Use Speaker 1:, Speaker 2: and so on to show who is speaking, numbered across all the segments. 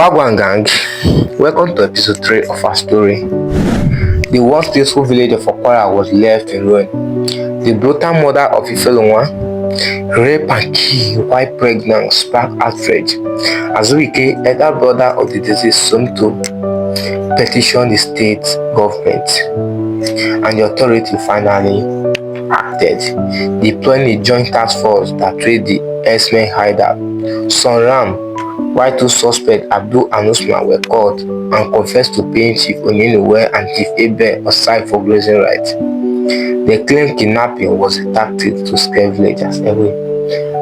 Speaker 1: Wagwan gang, welcome to episode 3 of our story. The once peaceful village of Okwara was left in ruin. The brutal murder of Ifelonwa, rape and kill while pregnant sparked outrage. Azuike, elder brother of the deceased, Somto, petitioned the state government, and the authority finally acted, deploying a joint task force that raided the herdsmen hideout. Sonram, while two suspects, Abdul and Usman, were caught and confessed to paying Chief Onyenuwe and Chief Ebe aside for grazing rights. They claimed kidnapping was a tactic to scare villagers away.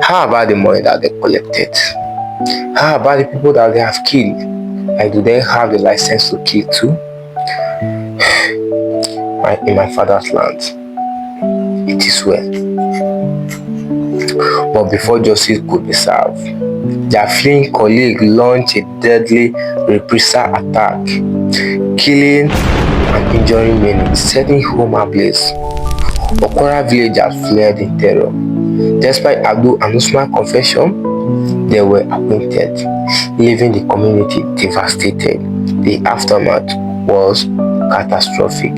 Speaker 1: How about the money that they collected? How about the people that they have killed? Like, do they have the license to kill too? In my father's land, it is well. But before justice could be served, their fleeing colleague launched a deadly reprisal attack, killing and injuring many, setting home ablaze. Okwara villagers fled in terror. Despite Abdul and Usman's confession, they were acquitted, leaving the community devastated. The aftermath was catastrophic.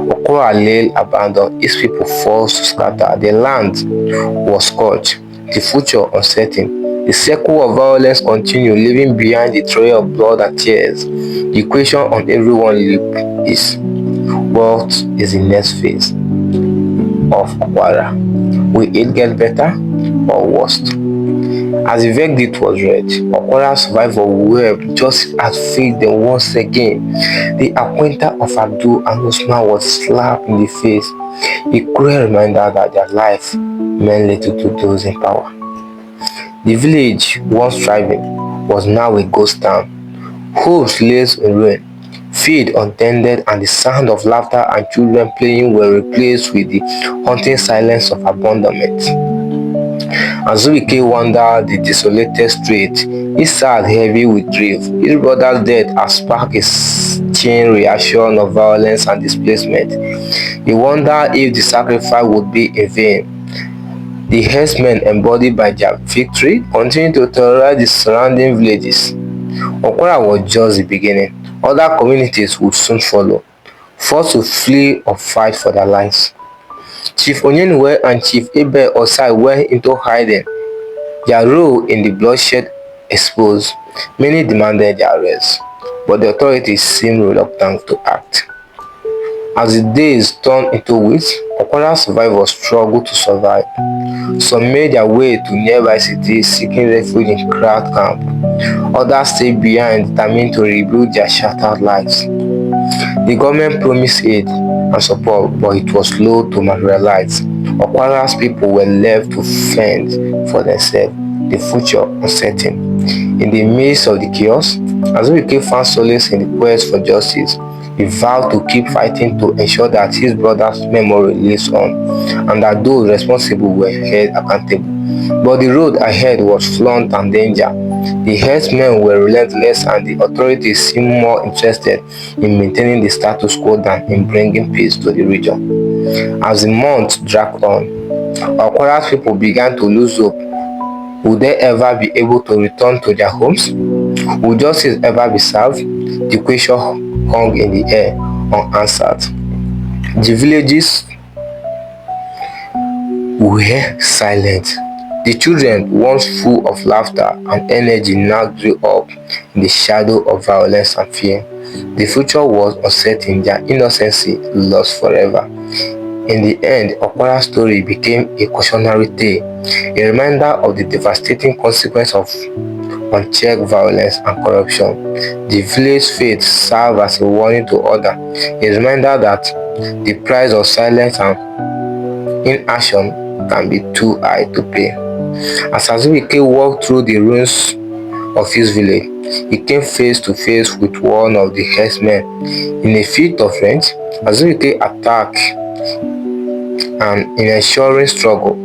Speaker 1: Okwara lay abandoned, its people forced to scatter, the land was scorched, the future uncertain. The cycle of violence continued, leaving behind the trail of blood and tears. The question on everyone's lips is, what is the next phase of Okwara? Will it get better or worse? As the verdict was read, Okwara survivors wept just as failed them once again. The acquaintance of Abdul and Usman was slapped in the face, a cruel reminder that their life meant little to those in power. The village, once thriving, was now a ghost town. Homes lay in ruin, fields untended, and the sound of laughter and children playing were replaced with the haunting silence of abandonment. Azuike wandered the desolated street. He sat heavy with grief. His brother's death had sparked a chain reaction of violence and displacement. He wondered if the sacrifice would be in vain. The herdsmen, embodied by their victory, continued to terrorize the surrounding villages. Okwara was just the beginning. Other communities would soon follow, forced to flee or fight for their lives. Chief Onyenuwe and Chief Ebe Osai went into hiding, their role in the bloodshed exposed. Many demanded their arrest, but the authorities seemed reluctant to act. As the days turned into weeks, Okwara survivors struggled to survive. Some made their way to nearby cities seeking refuge in crowd camp. Others stayed behind, determined to rebuild their shattered lives. The government promised aid and support, but it was slow to materialize. Okwara's people were left to fend for themselves, the future uncertain. In the midst of the chaos, Azuike found solace in the quest for justice. He vowed to keep fighting to ensure that his brother's memory lives on, and that those responsible were held accountable. But the road ahead was flaunt and danger. The herdsmen were relentless, and the authorities seemed more interested in maintaining the status quo than in bringing peace to the region. As the months dragged on, Okwara's people began to lose hope. Would they ever be able to return to their homes? Would justice ever be served? The question hung in the air, unanswered. The villages were silent. The children, once full of laughter and energy, now grew up in the shadow of violence and fear. The future was uncertain, their innocency lost forever. In the end, Okwara's story became a cautionary tale, a reminder of the devastating consequences of unchecked violence and corruption. The village fate served as a warning to others, a reminder that the price of silence and inaction can be too high to pay. As Azuike walked through the ruins of his village, he came face to face with one of the herdsmen. In a fit of rage, Azuike attacked, and in a ensuring struggle,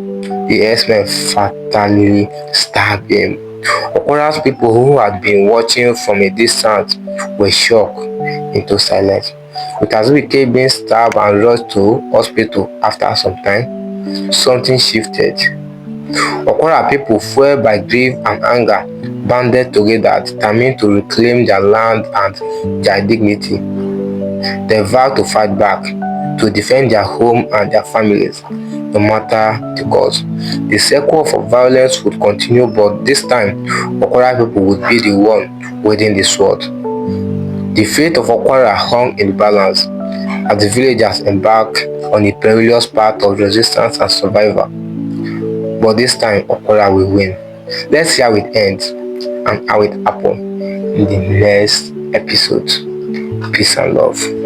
Speaker 1: the herdsmen fatally stabbed him. Okwara's people, who had been watching from a distance, were shocked into silence. With Azuike being stabbed and rushed to hospital after some time, something shifted. Okwara people, fueled by grief and anger, banded together, determined to reclaim their land and their dignity. They vowed to fight back, to defend their home and their families, no matter the cost. The cycle of violence would continue, but this time, Okwara people would be the one wielding the sword. The fate of Okwara hung in the balance as the villagers embarked on a perilous path of resistance and survival. But this time, Okwara will win. Let's see how it ends and how it happens in the next episode. Peace and love.